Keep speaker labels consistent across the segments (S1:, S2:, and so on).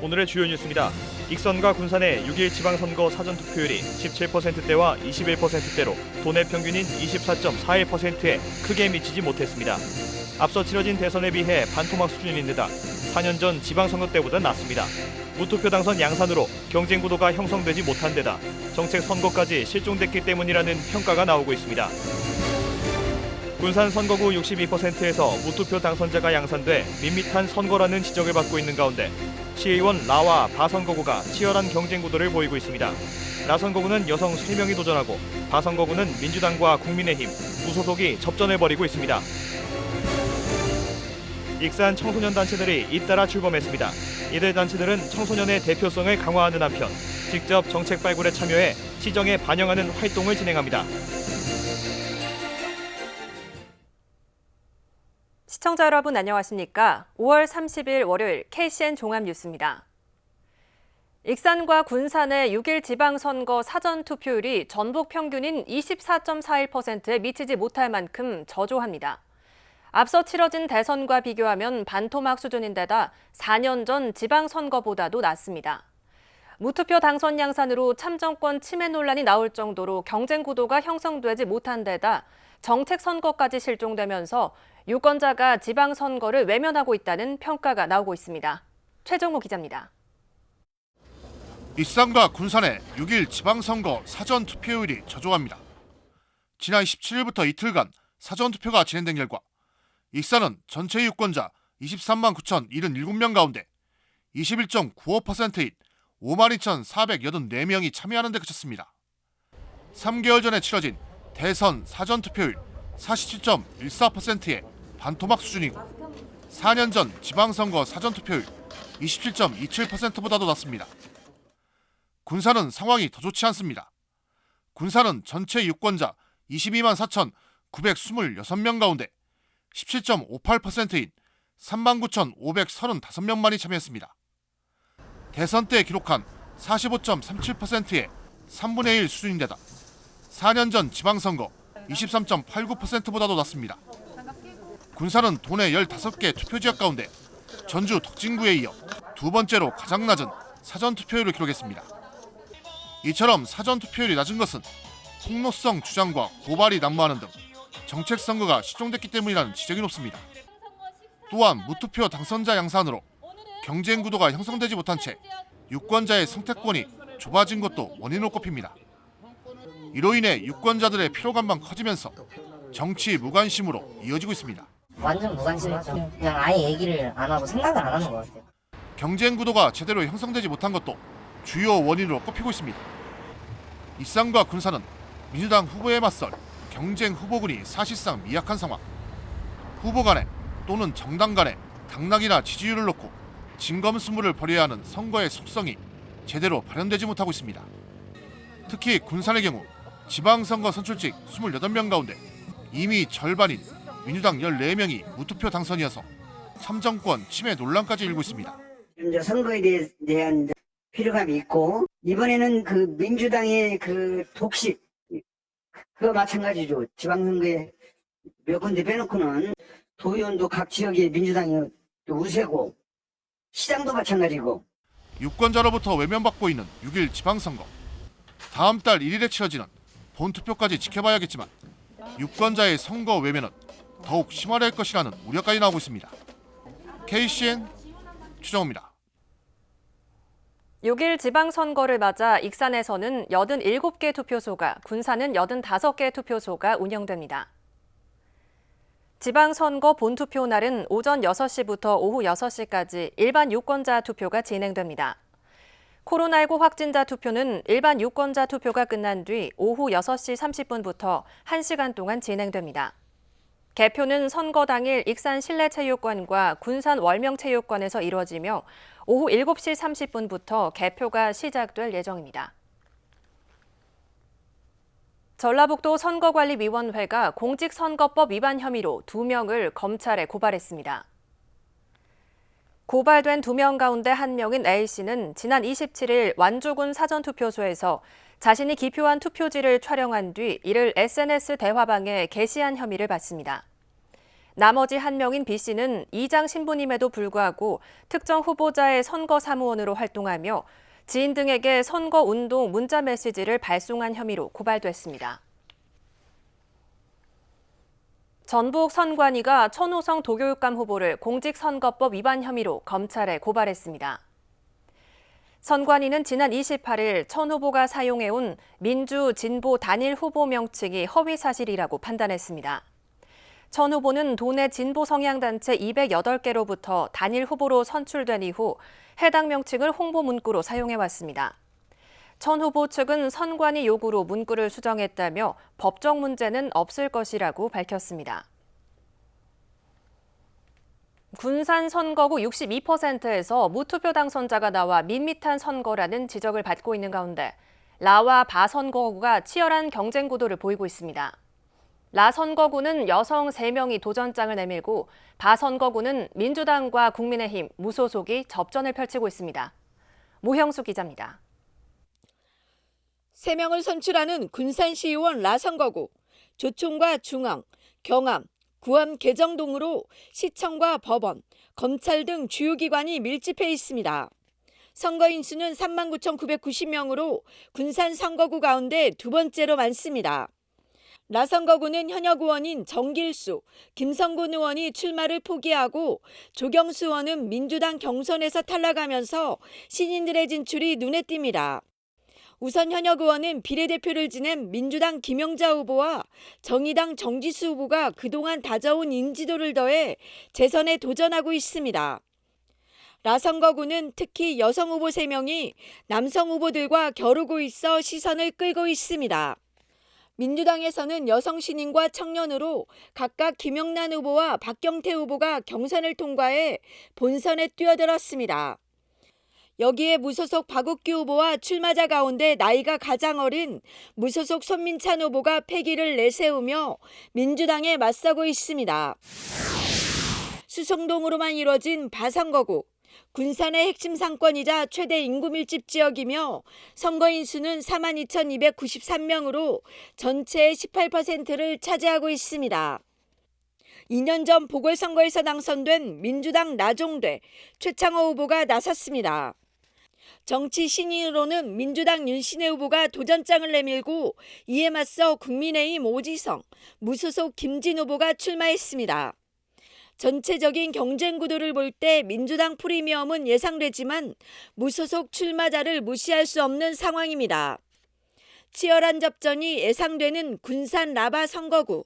S1: 오늘의 주요 뉴스입니다. 익선과 군산의 6일 지방선거 사전투표율이 17%대와 21%대로 도내 평균인 24.41%에 크게 미치지 못했습니다. 앞서 치러진 대선에 비해 반토막 수준인데다 4년 전 지방선거 때보다 낮습니다. 무투표 당선 양산으로 경쟁 구도가 형성되지 못한 데다 정책 선거까지 실종됐기 때문이라는 평가가 나오고 있습니다. 군산 선거구 62%에서 무투표 당선자가 양산돼 밋밋한 선거라는 지적을 받고 있는 가운데 시의원 라와 바 선거구가 치열한 경쟁 구도를 보이고 있습니다. 라 선거구는 여성 3명이 도전하고 바 선거구는 민주당과 국민의힘, 무소속이 접전을 벌이고 있습니다. 익산 청소년 단체들이 잇따라 출범했습니다. 이들 단체들은 청소년의 대표성을 강화하는 한편 직접 정책 발굴에 참여해 시정에 반영하는 활동을 진행합니다.
S2: 시청자 여러분 안녕하십니까? 5월 30일 월요일 KCN 종합뉴스입니다. 익산과 군산의 6일 지방선거 사전투표율이 전국 평균인 24.41%에 미치지 못할 만큼 저조합니다. 앞서 치러진 대선과 비교하면 반토막 수준인데다 4년 전 지방선거보다도 낮습니다. 무투표 당선 양산으로 참정권 침해 논란이 나올 정도로 경쟁 구도가 형성되지 못한 데다 정책 선거까지 실종되면서 유권자가 지방선거를 외면하고 있다는 평가가 나오고 있습니다. 최종무 기자입니다.
S3: 익산과 군산의 6일 지방선거 사전투표율이 저조합니다. 지난 17일부터 이틀간 사전투표가 진행된 결과 익산은 전체 유권자 23만 9,077명 가운데 21.95%인 52,484명이 참여하는 데 그쳤습니다. 3개월 전에 치러진 대선 사전투표율 47.14%의 반토막 수준이고 4년 전 지방선거 사전투표율 27.27%보다도 낮습니다. 군산은 상황이 더 좋지 않습니다. 군산은 전체 유권자 22만 4,926명 가운데 17.58%인 39,535명만이 참여했습니다. 대선 때 기록한 45.37%의 3분의 1 수준인데다 4년 전 지방선거 23.89%보다도 낮습니다. 군산은 도내 15개 투표지역 가운데 전주 덕진구에 이어 두 번째로 가장 낮은 사전투표율을 기록했습니다. 이처럼 사전투표율이 낮은 것은 폭로성 주장과 고발이 난무하는 등 정책 선거가 실종됐기 때문이라는 지적이 높습니다. 또한 무투표 당선자 양산으로 경쟁 구도가 형성되지 못한 채 유권자의 선택권이 좁아진 것도 원인으로 꼽힙니다. 이로 인해 유권자들의 피로감만 커지면서 정치 무관심으로 이어지고 있습니다.
S4: 완전 무관심하죠. 그냥 아예 얘기를 안 하고 생각을 안 하는 것 같아요.
S3: 경쟁 구도가 제대로 형성되지 못한 것도 주요 원인으로 꼽히고 있습니다. 익산과 군산은 민주당 후보에 맞설 경쟁 후보군이 사실상 미약한 상황. 후보 간에 또는 정당 간에 당락이나 지지율을 놓고 진검승부를 벌여야 하는 선거의 속성이 제대로 발현되지 못하고 있습니다. 특히 군산의 경우 지방선거 선출직 28명 가운데 이미 절반인 민주당 14명이 무투표 당선이어서 참정권 침해 논란까지 일고 있습니다.
S5: 이제 선거에 대한 필요감이 있고 이번에는 그 민주당의 그 독식 그거 마찬가지죠. 지방선거에 몇 군데 빼놓고는 도의원도 각 지역에 민주당이 우세고 시장도 마찬가지고
S3: 유권자로부터 외면받고 있는 6일 지방선거. 다음 달 1일에 치러지는 본투표까지 지켜봐야겠지만 유권자의 선거 외면은 더욱 심화될 것이라는 우려까지 나오고 있습니다. KCN 최정우입니다.
S2: 6일 지방선거를 맞아 익산에서는 87개 투표소가, 군산은 85개 투표소가 운영됩니다. 지방선거 본투표 날은 오전 6시부터 오후 6시까지 일반 유권자 투표가 진행됩니다. 코로나19 확진자 투표는 일반 유권자 투표가 끝난 뒤 오후 6시 30분부터 1시간 동안 진행됩니다. 개표는 선거 당일 익산 실내체육관과 군산 월명체육관에서 이루어지며 오후 7시 30분부터 개표가 시작될 예정입니다. 전라북도 선거관리위원회가 공직선거법 위반 혐의로 2명을 검찰에 고발했습니다. 고발된 2명 가운데 1명인 A씨는 지난 27일 완주군 사전투표소에서 자신이 기표한 투표지를 촬영한 뒤 이를 SNS 대화방에 게시한 혐의를 받습니다. 나머지 한 명인 B 씨는 이장 신부님에도 불구하고 특정 후보자의 선거 사무원으로 활동하며 지인 등에게 선거운동 문자 메시지를 발송한 혐의로 고발됐습니다. 전북 선관위가 천호성 도교육감 후보를 공직선거법 위반 혐의로 검찰에 고발했습니다. 선관위는 지난 28일 천 후보가 사용해온 민주, 진보 단일 후보 명칭이 허위 사실이라고 판단했습니다. 천 후보는 도내 진보 성향단체 208개로부터 단일 후보로 선출된 이후 해당 명칭을 홍보 문구로 사용해왔습니다. 천 후보 측은 선관위 요구로 문구를 수정했다며 법적 문제는 없을 것이라고 밝혔습니다. 군산 선거구 62%에서 무투표 당선자가 나와 밋밋한 선거라는 지적을 받고 있는 가운데 라와 바 선거구가 치열한 경쟁 구도를 보이고 있습니다. 라 선거구는 여성 3명이 도전장을 내밀고 바 선거구는 민주당과 국민의힘, 무소속이 접전을 펼치고 있습니다. 모형수 기자입니다.
S6: 3명을 선출하는 군산시의원 라 선거구, 조총과 중앙, 경암, 구암 개정동으로 시청과 법원, 검찰 등 주요 기관이 밀집해 있습니다. 선거인 수는 39,990명으로 군산 선거구 가운데 두 번째로 많습니다. 라 선거구는 현역 의원인 정길수, 김성곤 의원이 출마를 포기하고 조경수 의원은 민주당 경선에서 탈락하면서 신인들의 진출이 눈에 띕니다. 우선 현역 의원은 비례대표를 지낸 민주당 김영자 후보와 정의당 정지수 후보가 그동안 다져온 인지도를 더해 재선에 도전하고 있습니다. 라 선거구는 특히 여성 후보 3명이 남성 후보들과 겨루고 있어 시선을 끌고 있습니다. 민주당에서는 여성 신인과 청년으로 각각 김영란 후보와 박경태 후보가 경선을 통과해 본선에 뛰어들었습니다. 여기에 무소속 박옥규 후보와 출마자 가운데 나이가 가장 어린 무소속 손민찬 후보가 패기를 내세우며 민주당에 맞서고 있습니다. 수성동으로만 이뤄진 바선거구, 군산의 핵심 상권이자 최대 인구 밀집 지역이며 선거인 수는 42,293명으로 전체의 18%를 차지하고 있습니다. 2년 전 보궐선거에서 당선된 민주당 나종대, 최창호 후보가 나섰습니다. 정치 신인으로는 민주당 윤신혜 후보가 도전장을 내밀고 이에 맞서 국민의힘 오지성, 무소속 김진 후보가 출마했습니다. 전체적인 경쟁 구도를 볼 때 민주당 프리미엄은 예상되지만 무소속 출마자를 무시할 수 없는 상황입니다. 치열한 접전이 예상되는 군산 라바 선거구,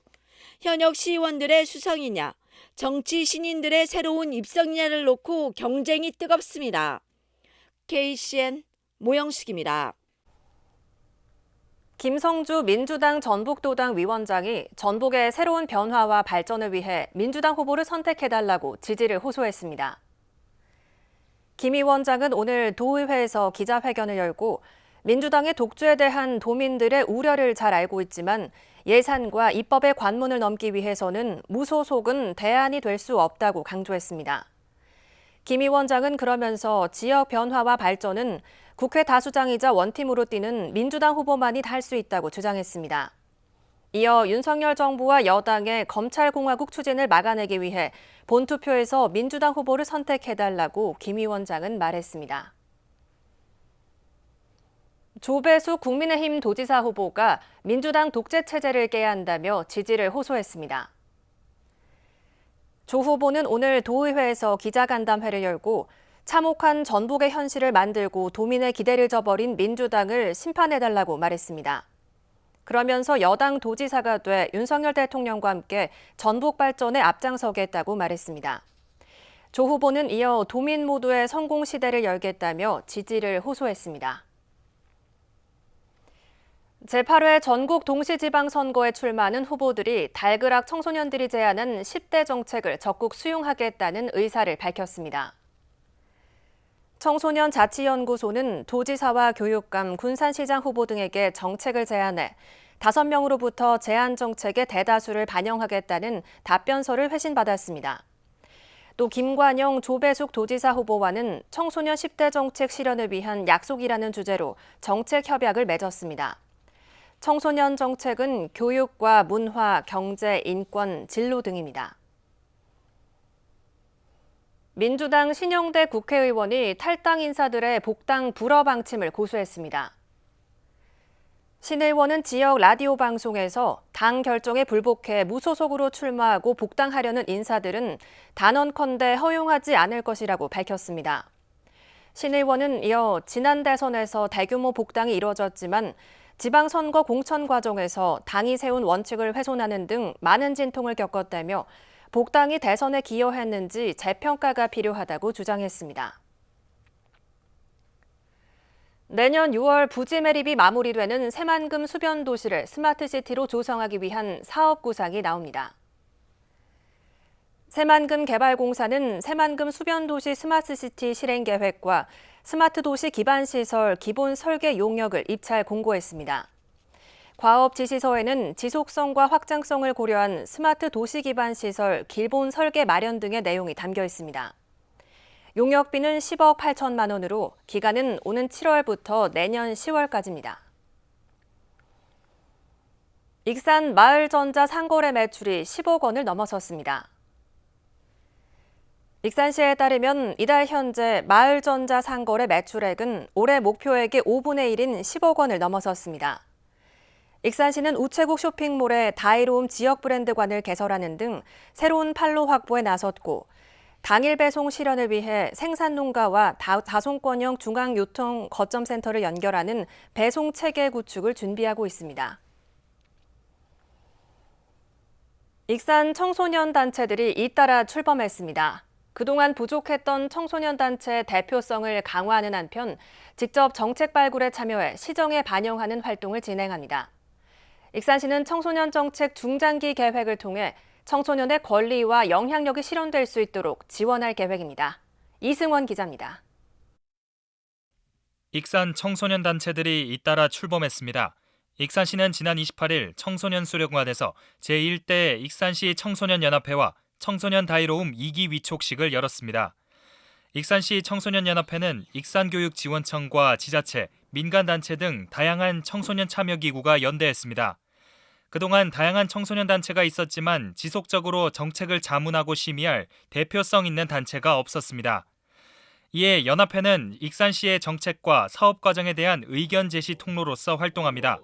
S6: 현역 시의원들의 수성이냐, 정치 신인들의 새로운 입성이냐를 놓고 경쟁이 뜨겁습니다. KCN 모영숙입니다.
S2: 김성주 민주당 전북도당 위원장이 전북의 새로운 변화와 발전을 위해 민주당 후보를 선택해달라고 지지를 호소했습니다. 김 위원장은 오늘 도의회에서 기자회견을 열고 민주당의 독주에 대한 도민들의 우려를 잘 알고 있지만 예산과 입법의 관문을 넘기 위해서는 무소속은 대안이 될 수 없다고 강조했습니다. 김 위원장은 그러면서 지역 변화와 발전은 국회 다수장이자 원팀으로 뛰는 민주당 후보만이 할 수 있다고 주장했습니다. 이어 윤석열 정부와 여당의 검찰공화국 추진을 막아내기 위해 본투표에서 민주당 후보를 선택해달라고 김 위원장은 말했습니다. 조배수 국민의힘 도지사 후보가 민주당 독재 체제를 깨야 한다며 지지를 호소했습니다. 조 후보는 오늘 도의회에서 기자간담회를 열고 참혹한 전북의 현실을 만들고 도민의 기대를 저버린 민주당을 심판해달라고 말했습니다. 그러면서 여당 도지사가 돼 윤석열 대통령과 함께 전북 발전에 앞장서겠다고 말했습니다. 조 후보는 이어 도민 모두의 성공 시대를 열겠다며 지지를 호소했습니다. 제8회 전국 동시지방선거에 출마하는 후보들이 달그락 청소년들이 제안한 10대 정책을 적극 수용하겠다는 의사를 밝혔습니다. 청소년 자치연구소는 도지사와 교육감, 군산시장 후보 등에게 정책을 제안해 5명으로부터 제안 정책의 대다수를 반영하겠다는 답변서를 회신받았습니다. 또 김관영, 조배숙 도지사 후보와는 청소년 10대 정책 실현을 위한 약속이라는 주제로 정책 협약을 맺었습니다. 청소년 정책은 교육과 문화, 경제, 인권, 진로 등입니다. 민주당 신영대 국회의원이 탈당 인사들의 복당 불허 방침을 고수했습니다. 신 의원은 지역 라디오 방송에서 당 결정에 불복해 무소속으로 출마하고 복당하려는 인사들은 단언컨대 허용하지 않을 것이라고 밝혔습니다. 신 의원은 이어 지난 대선에서 대규모 복당이 이뤄졌지만 지방선거 공천 과정에서 당이 세운 원칙을 훼손하는 등 많은 진통을 겪었다며 복당이 대선에 기여했는지 재평가가 필요하다고 주장했습니다. 내년 6월 부지 매립이 마무리되는 새만금 수변도시를 스마트시티로 조성하기 위한 사업 구상이 나옵니다. 새만금 개발공사는 새만금 수변도시 스마트시티 실행 계획과 스마트도시 기반시설 기본 설계 용역을 입찰 공고했습니다. 과업 지시서에는 지속성과 확장성을 고려한 스마트 도시 기반 시설 기본 설계 마련 등의 내용이 담겨 있습니다. 용역비는 10억 8천만 원으로 기간은 오는 7월부터 내년 10월까지입니다. 익산 마을전자 상거래 매출이 10억 원을 넘어섰습니다. 익산시에 따르면 이달 현재 마을전자 상거래 매출액은 올해 목표액의 5분의 1인 10억 원을 넘어섰습니다. 익산시는 우체국 쇼핑몰에 다이로움 지역 브랜드관을 개설하는 등 새로운 판로 확보에 나섰고 당일 배송 실현을 위해 생산농가와 다송권형 중앙유통 거점센터를 연결하는 배송 체계 구축을 준비하고 있습니다. 익산 청소년 단체들이 잇따라 출범했습니다. 그동안 부족했던 청소년 단체의 대표성을 강화하는 한편 직접 정책 발굴에 참여해 시정에 반영하는 활동을 진행합니다. 익산시는 청소년 정책 중장기 계획을 통해 청소년의 권리와 영향력이 실현될 수 있도록 지원할 계획입니다. 이승원 기자입니다.
S7: 익산 청소년 단체들이 잇따라 출범했습니다. 익산시는 지난 28일 청소년 수련관에서 제1대 익산시 청소년연합회와 청소년 다이로움 2기 위촉식을 열었습니다. 익산시 청소년연합회는 익산교육지원청과 지자체, 민간단체 등 다양한 청소년 참여기구가 연대했습니다. 그동안 다양한 청소년 단체가 있었지만 지속적으로 정책을 자문하고 심의할 대표성 있는 단체가 없었습니다. 이에 연합회는 익산시의 정책과 사업 과정에 대한 의견 제시 통로로서 활동합니다.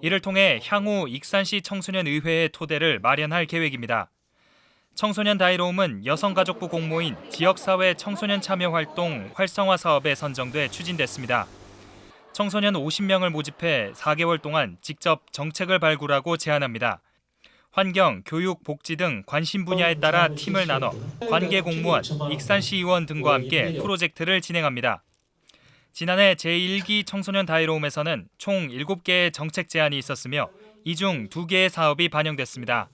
S7: 이를 통해 향후 익산시 청소년의회의 토대를 마련할 계획입니다. 청소년 다이로움은 여성가족부 공모인 지역사회 청소년 참여활동 활성화 사업에 선정돼 추진됐습니다. 청소년 50명을 모집해 4개월 동안 직접 정책을 발굴하고 제안합니다. 환경, 교육, 복지 등 관심 분야에 따라 팀을 나눠 관계 공무원, 익산시 의원 등과 함께 프로젝트를 진행합니다. 지난해 제1기 청소년 다이로움에서는 총 7개의 정책 제안이 있었으며 이 중 2개의 사업이 반영됐습니다.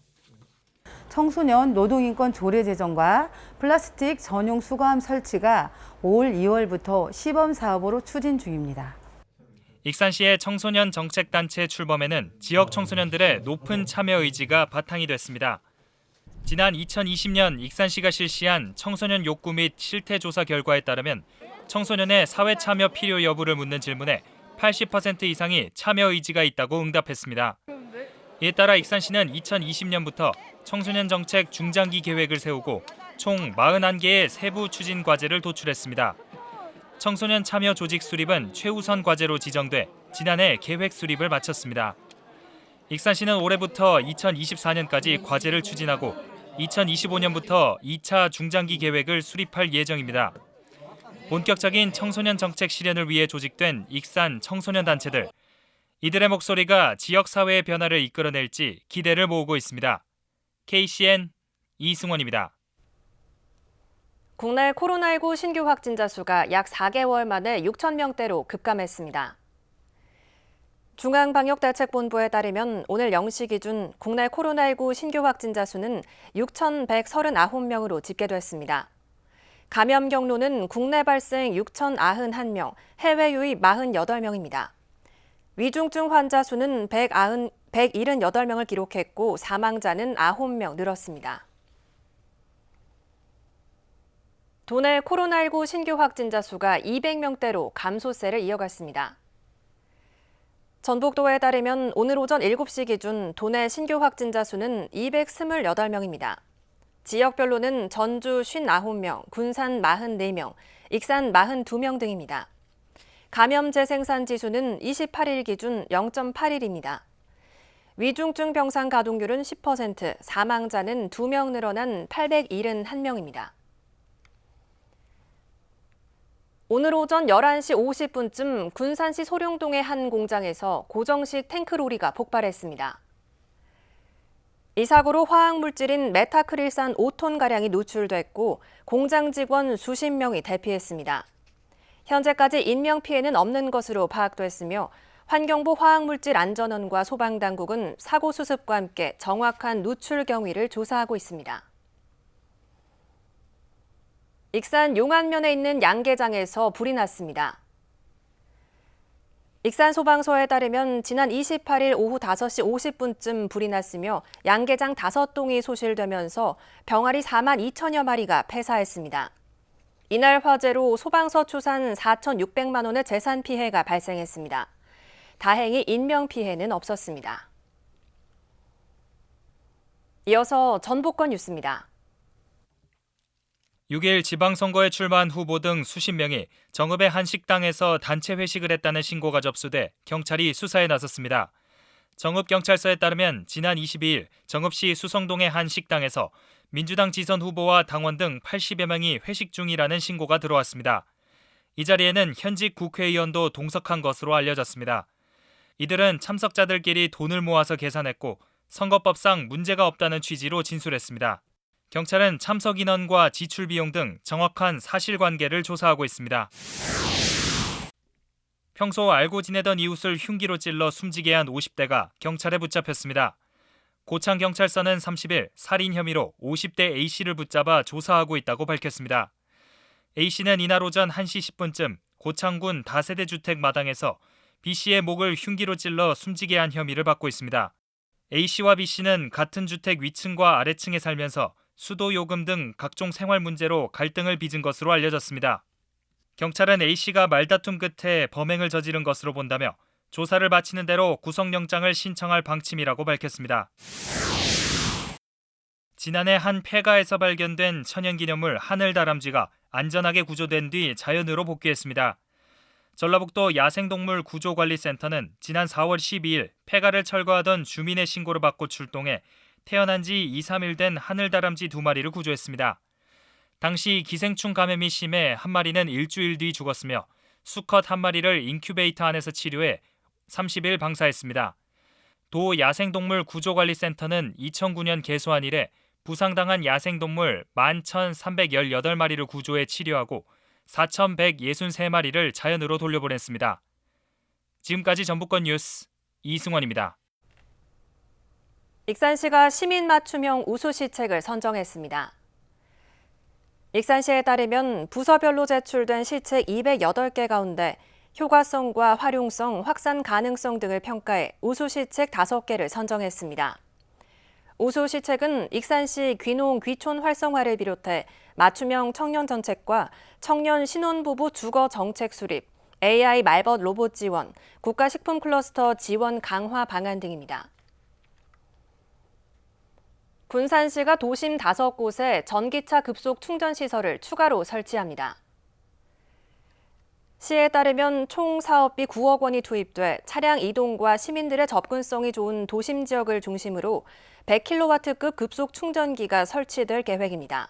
S8: 청소년 노동인권 조례 제정과 플라스틱 전용 수거함 설치가 올 2월부터 시범 사업으로 추진 중입니다.
S7: 익산시의 청소년 정책단체 출범에는 지역 청소년들의 높은 참여 의지가 바탕이 됐습니다. 지난 2020년 익산시가 실시한 청소년 욕구 및 실태 조사 결과에 따르면 청소년의 사회 참여 필요 여부를 묻는 질문에 80% 이상이 참여 의지가 있다고 응답했습니다. 이에 따라 익산시는 2020년부터 청소년 정책 중장기 계획을 세우고 총 41개의 세부 추진 과제를 도출했습니다. 청소년 참여 조직 수립은 최우선 과제로 지정돼 지난해 계획 수립을 마쳤습니다. 익산시는 올해부터 2024년까지 과제를 추진하고 2025년부터 2차 중장기 계획을 수립할 예정입니다. 본격적인 청소년 정책 실현을 위해 조직된 익산 청소년 단체들. 이들의 목소리가 지역사회의 변화를 이끌어낼지 기대를 모으고 있습니다. KCN 이승원입니다.
S2: 국내 코로나19 신규 확진자 수가 약 4개월 만에 6천 명대로 급감했습니다. 중앙방역대책본부에 따르면 오늘 0시 기준 국내 코로나19 신규 확진자 수는 6,139명으로 집계됐습니다. 감염 경로는 국내 발생 6,091명, 해외 유입 48명입니다. 위중증 환자 수는 178명을 기록했고 사망자는 9명 늘었습니다. 도내 코로나19 신규 확진자 수가 200명대로 감소세를 이어갔습니다. 전북도에 따르면 오늘 오전 7시 기준 도내 신규 확진자 수는 228명입니다. 지역별로는 전주 59명, 군산 44명, 익산 42명 등입니다. 감염 재생산 지수는 28일 기준 0.81입니다. 위중증 병상 가동률은 10%, 사망자는 2명 늘어난 871명입니다. 오늘 오전 11시 50분쯤 군산시 소룡동의 한 공장에서 고정식 탱크로리가 폭발했습니다. 이 사고로 화학물질인 메타크릴산 5톤가량이 노출됐고 공장 직원 수십 명이 대피했습니다. 현재까지 인명피해는 없는 것으로 파악됐으며 환경부 화학물질안전원과 소방당국은 사고 수습과 함께 정확한 누출 경위를 조사하고 있습니다. 익산 용안면에 있는 양계장에서 불이 났습니다. 익산 소방서에 따르면 지난 28일 오후 5시 50분쯤 불이 났으며 양계장 5동이 소실되면서 병아리 4만 2천여 마리가 폐사했습니다. 이날 화재로 소방서 추산 4,600만 원의 재산 피해가 발생했습니다. 다행히 인명피해는 없었습니다. 이어서 전북권 뉴스입니다.
S7: 6일 지방선거에 출마한 후보 등 수십 명이 정읍의 한 식당에서 단체 회식을 했다는 신고가 접수돼 경찰이 수사에 나섰습니다. 정읍경찰서에 따르면 지난 22일 정읍시 수성동의 한 식당에서 민주당 지선 후보와 당원 등 80여 명이 회식 중이라는 신고가 들어왔습니다. 이 자리에는 현직 국회의원도 동석한 것으로 알려졌습니다. 이들은 참석자들끼리 돈을 모아서 계산했고 선거법상 문제가 없다는 취지로 진술했습니다. 경찰은 참석 인원과 지출 비용 등 정확한 사실관계를 조사하고 있습니다. 평소 알고 지내던 이웃을 흉기로 찔러 숨지게 한 50대가 경찰에 붙잡혔습니다. 고창경찰서는 30일 살인 혐의로 50대 A씨를 붙잡아 조사하고 있다고 밝혔습니다. A씨는 이날 오전 1시 10분쯤 고창군 다세대 주택 마당에서 B씨의 목을 흉기로 찔러 숨지게 한 혐의를 받고 있습니다. A씨와 B씨는 같은 주택 위층과 아래층에 살면서 수도 요금 등 각종 생활 문제로 갈등을 빚은 것으로 알려졌습니다. 경찰은 A씨가 말다툼 끝에 범행을 저지른 것으로 본다며 조사를 마치는 대로 구속영장을 신청할 방침이라고 밝혔습니다. 지난해 한 폐가에서 발견된 천연기념물 하늘다람쥐가 안전하게 구조된 뒤 자연으로 복귀했습니다. 전라북도 야생동물 구조관리센터는 지난 4월 12일 폐가를 철거하던 주민의 신고를 받고 출동해 태어난 지 2, 3일 된 하늘다람쥐 2마리를 구조했습니다. 당시 기생충 감염이 심해 한 마리는 일주일 뒤 죽었으며 수컷 한 마리를 인큐베이터 안에서 치료해 30일 방사했습니다. 도 야생동물 구조관리센터는 2009년 개소한 이래 부상당한 야생동물 11,318마리를 구조해 치료하고 4,163마리를 자연으로 돌려보냈습니다. 지금까지 전북권 뉴스 이승원입니다.
S2: 익산시가 시민 맞춤형 우수시책을 선정했습니다. 익산시에 따르면 부서별로 제출된 시책 208개 가운데 효과성과 활용성, 확산 가능성 등을 평가해 우수시책 5개를 선정했습니다. 우수시책은 익산시 귀농 귀촌 활성화를 비롯해 맞춤형 청년 정책과 청년 신혼부부 주거 정책 수립, AI 말벗 로봇 지원, 국가식품 클러스터 지원 강화 방안 등입니다. 군산시가 도심 5곳에 전기차 급속 충전 시설을 추가로 설치합니다. 시에 따르면 총 사업비 9억 원이 투입돼 차량 이동과 시민들의 접근성이 좋은 도심 지역을 중심으로 100kW급 급속 충전기가 설치될 계획입니다.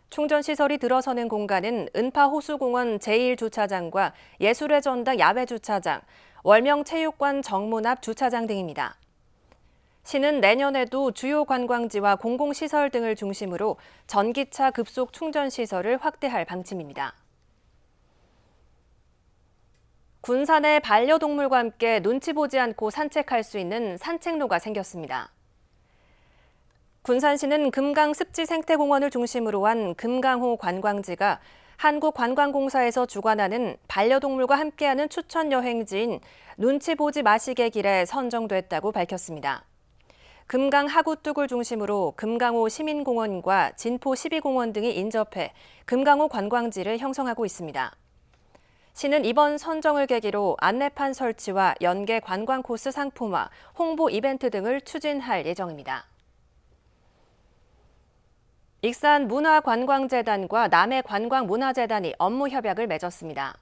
S2: 충전 시설이 들어서는 공간은 은파호수공원 제1주차장과 예술의 전당 야외주차장, 월명체육관 정문 앞 주차장 등입니다. 시는 내년에도 주요 관광지와 공공시설 등을 중심으로 전기차 급속 충전 시설을 확대할 방침입니다. 군산에 반려동물과 함께 눈치 보지 않고 산책할 수 있는 산책로가 생겼습니다. 군산시는 금강습지생태공원을 중심으로 한 금강호 관광지가 한국관광공사에서 주관하는 반려동물과 함께하는 추천 여행지인 눈치 보지 마시게 길에 선정됐다고 밝혔습니다. 금강 하구뚝을 중심으로 금강호 시민공원과 진포 12공원 등이 인접해 금강호 관광지를 형성하고 있습니다. 시는 이번 선정을 계기로 안내판 설치와 연계 관광 코스 상품화, 홍보 이벤트 등을 추진할 예정입니다. 익산 문화관광재단과 남해관광문화재단이 업무 협약을 맺었습니다.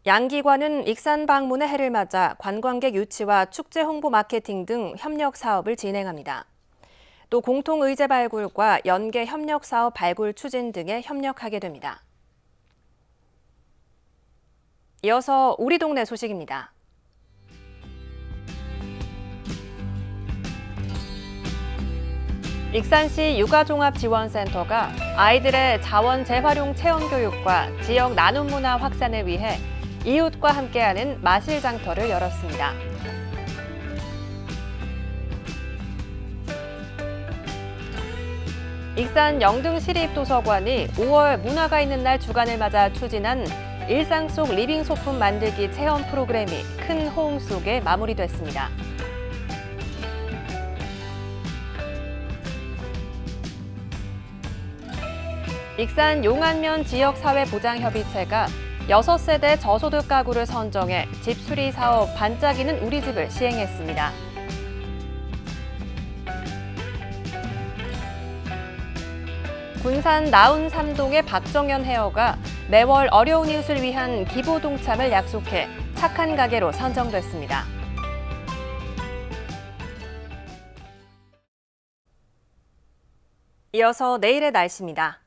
S2: 양기관은 익산 방문의 해를 맞아 관광객 유치와 축제 홍보 마케팅 등 협력 사업을 진행합니다. 또 공통 의제 발굴과 연계 협력 사업 발굴 추진 등에 협력하게 됩니다. 이어서 우리 동네 소식입니다. 익산시 육아종합지원센터가 아이들의 자원 재활용 체험 교육과 지역 나눔 문화 확산을 위해 이웃과 함께하는 마실장터를 열었습니다. 익산 영등시립도서관이 5월 문화가 있는 날 주간을 맞아 추진한 일상 속 리빙 소품 만들기 체험 프로그램이 큰 호응 속에 마무리됐습니다. 익산 용안면 지역사회보장협의체가 6세대 저소득 가구를 선정해 집수리 사업 반짝이는 우리 집을 시행했습니다. 군산 나운 3동의 박정현 헤어가 매월 어려운 이웃을 위한 기부 동참을 약속해 착한 가게로 선정됐습니다. 이어서 내일의 날씨입니다.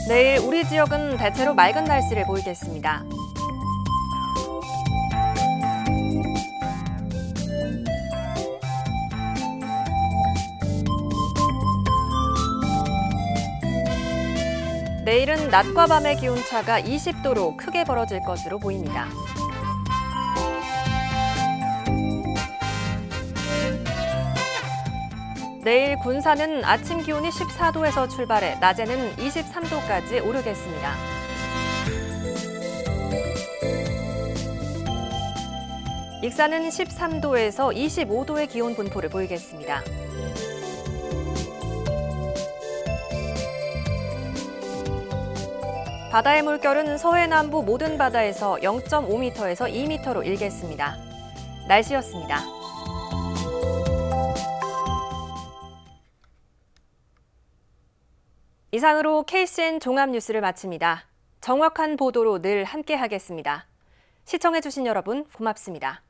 S2: 내일 우리 지역은 대체로 맑은 날씨를 보이겠습니다. 내일은 낮과 밤의 기온차가 20도로 크게 벌어질 것으로 보입니다. 내일 군산은 아침 기온이 14도에서 출발해 낮에는 23도까지 오르겠습니다. 익산은 13도에서 25도의 기온 분포를 보이겠습니다. 바다의 물결은 서해 남부 모든 바다에서 0.5m에서 2m로 일겠습니다. 날씨였습니다. 이상으로 KCN 종합뉴스를 마칩니다. 정확한 보도로 늘 함께하겠습니다. 시청해주신 여러분 고맙습니다.